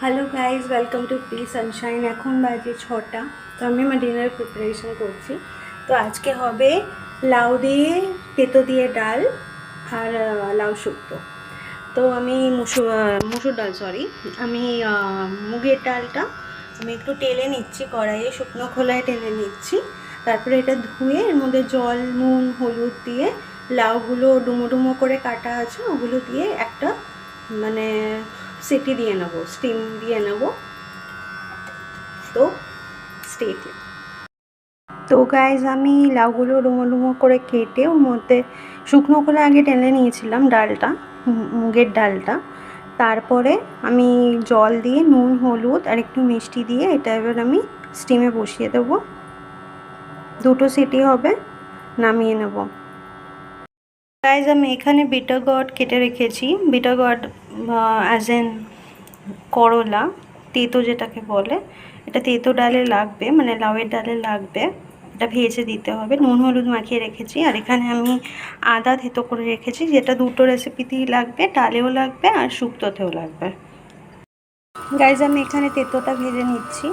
Hello guys, welcome to P Sunshine. এখন বাজে 6টা। তো আমি আমার ডিনার প্রিপারেশন করছি। তো আজকে হবে লাউ দিয়ে তেতো দিয়ে ডাল আর লাউ শুক্তো। তো আমি মুসুর ডাল আমি মুগের ডালটা আমি একটু টেলে নিচ্ছি, কড়াইয়ে শুকনো খোলায় টেলে নিচ্ছি। তারপরে এটা ধুয়ে এর মধ্যে জল, নুন, হলুদ দিয়ে লাউগুলো ডুমো ডুমো করে কাটা আছে ওগুলো দিয়ে একটা মানে সিটি দিয়ে নেবো, স্টিম দিয়ে নেবো। তো স্টেট তো গাইজ, আমি লাউগুলো ডুমো ডুমো করে কেটে ওর মধ্যে শুকনো করে আগে টেনে নিয়েছিলাম ডালটা, মুগের ডালটা। তারপরে আমি জল দিয়ে নুন, হলুদ আর একটু মিষ্টি দিয়ে এটা এবার আমি স্টিমে বসিয়ে দেবো। 2টো সিটি হবে, নামিয়ে নেব। গাইজ, আমি এখানে বিটার গট কেটে রেখেছি। বিটার গট অ্যাজ এন করলা, তেতো যেটাকে বলে, এটা তেতো ডালে লাগবে, মানে লাউয়ের ডালে লাগবে। এটা ভেজে দিতে হবে, নুন হলুদ মাখিয়ে রেখেছি। আর এখানে আমি আদা থেতো করে রেখেছি, যেটা 2টো রেসিপিতেই লাগবে, ডালেও লাগবে আর শুক্তোতেও লাগবে। গাইজ, আমি এখানে তেতোটা ভেজে নিচ্ছি।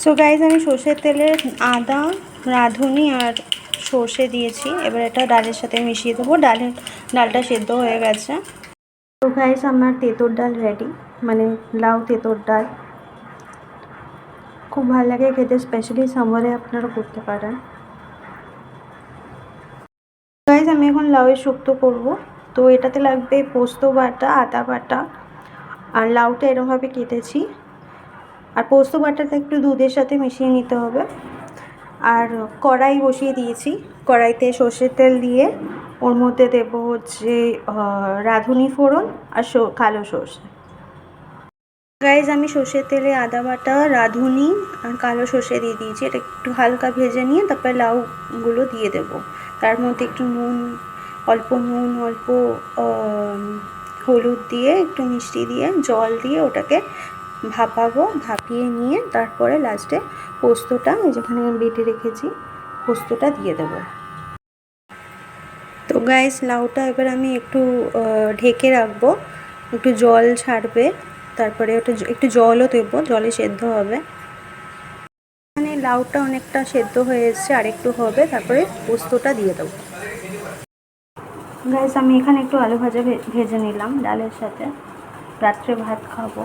সো গাইজ, আমি সর্ষের তেলে আদা, রাঁধুনি আর সর্ষে দিয়েছি। এবার এটা ডালের সাথে মিশিয়ে দেবো। ডালটা সেদ্ধ হয়ে গেছে। তো গাইজ, আমার তেঁতোর ডাল রেডি, মানে লাউ তেঁতোর ডাল। খুব ভালো লাগে খেতে, স্পেশালি সামারে আপনারা করতে পারেন। গাইজ, আমি এখন লাউয়ের শুক্তো করব। তো এটাতে লাগবে পোস্ত বাটা, আদা বাটা, আর লাউটা এরকমভাবে কেটেছি। আর পোস্ত বাটাটা একটু দুধের সাথে মিশিয়ে নিতে হবে। আর কড়াই বসিয়ে দিয়েছি, কড়াইতে সর্ষের তেল দিয়ে ওর মধ্যে দেবো হচ্ছে রাঁধুনি ফোড়ন আর কালো সর্ষে। গাইজ, আমি সর্ষের তেলে আদা বাটা, রাঁধুনি আর কালো সর্ষে দিয়ে দিয়েছি। এটা একটু হালকা ভেজে নিয়ে তারপরে লাউগুলো দিয়ে দেব। তার মধ্যে একটু অল্প নুন, অল্প হলুদ দিয়ে, একটু মিষ্টি দিয়ে, জল দিয়ে ওটাকে ভাপাবো। ভাপিয়ে নিয়ে তারপরে লাস্টে পোস্তটা, যেখানে আমি বেটে রেখেছি, পোস্তটা দিয়ে দেবো। তো গাইজ, লাউটা এবার আমি একটু ঢেকে রাখবো, একটু জল ছাড়বে। তারপরে ওটা একটু জলও দেবো, জলে সেদ্ধ হবে। মানে লাউটা অনেকটা সেদ্ধ হয়ে এসছে, আর একটু হবে, তারপরে পোস্তটা দিয়ে দেবো। গাইস, আমি এখানে একটু আলু ভাজা ভেজে নিলাম ডালের সাথে, রাত্রে ভাত খাবো।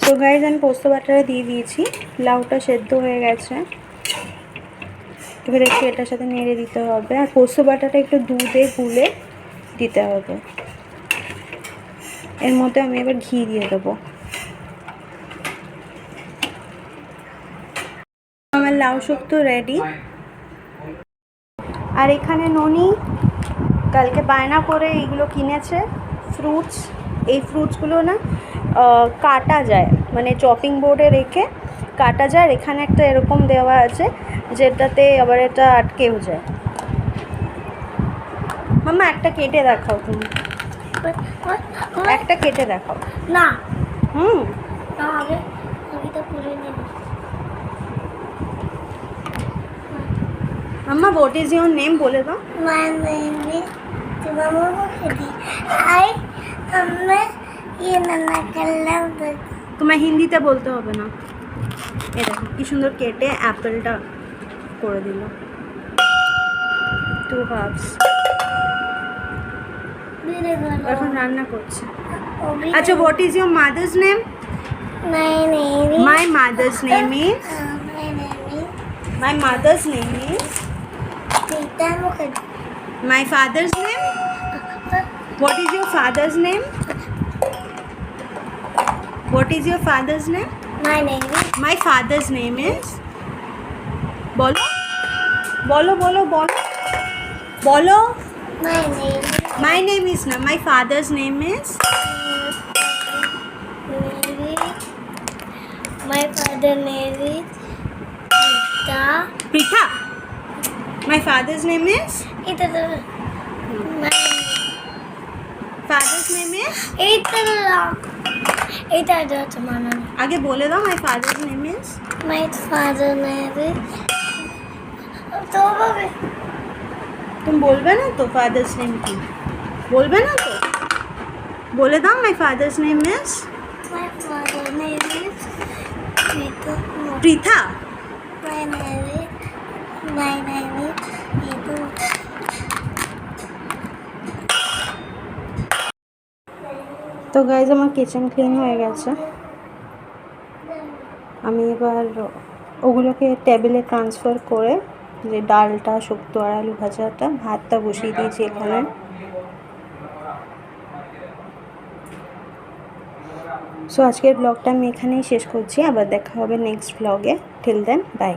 তো গাইস, আমি পোস্ত বাটাটা দিয়ে দিয়েছি, লাউটা সেদ্ধ হয়ে গেছে। এবার একটু এটার সাথে নেড়ে দিতে হবে, আর পোস্ত বাটাটা একটু দুধে গুলে দিতে হবে। এর মধ্যে আমি এবার ঘি দিয়ে দেবো। আমার লাউ শুক্তো রেডি। আর এখানে ননি কালকে বায়না করে এইগুলো কিনেছে, ফ্রুটস। এই ফ্রুটসগুলো না কাটা যায়, মানে চপিং বোর্ডে রেখে কাটা যায়। আর এখানে একটা এরকম দেওয়া আছে যেটাতে আবার এটা আটকেও যায়। মাম্মা, একটা কেটে দেখাও তুমি, একটা কেটে দেখাও না। আগে তো পুরো নেব। মাম্মা, হোয়াট ইজ ইওর নেম বলে দাও। My name is Tumamo Khadi. मैं ये नन्ना कल्ला তোমায় হিন্দিতে বলতে হবে না। এই দেখো কি সুন্দর কেটে অ্যাপেলটা করে দিল, 2 halves। এখন রান্না করছে। আচ্ছা, what is your mother's name? My mother's name is My mother's name is Pita Mukherjee. My father's name? What is your father's name? What is your father's name? My name is My father's name is বলো বলো বলো বলো বলো My name My name is is না, my father's name is My father name is Pita. Pritha. My father's name is My Father's name is এটা তোমার আগে বলে দাও। My father's name is My father name is তো বাবা তুমি বলবে না তো ফাদার্স নেম কি? বলবে না তো? बोले दाओ my father's name is My father name is Ritu. Pritha. My name is Ritu. তো গাইজ আমার কিচেন ক্লিন হয়ে গেছে, আমি এবার ওগুলোকে টেবিলে ট্রান্সফার করে যে ডালটা, শুক্তো আর আলু ভাজাটা, ভাতটা বসিয়ে দিয়েছি এখানে। সো আজকের ব্লগটা আমি এখানেই শেষ করছি, আবার দেখা হবে next blog. Till then by.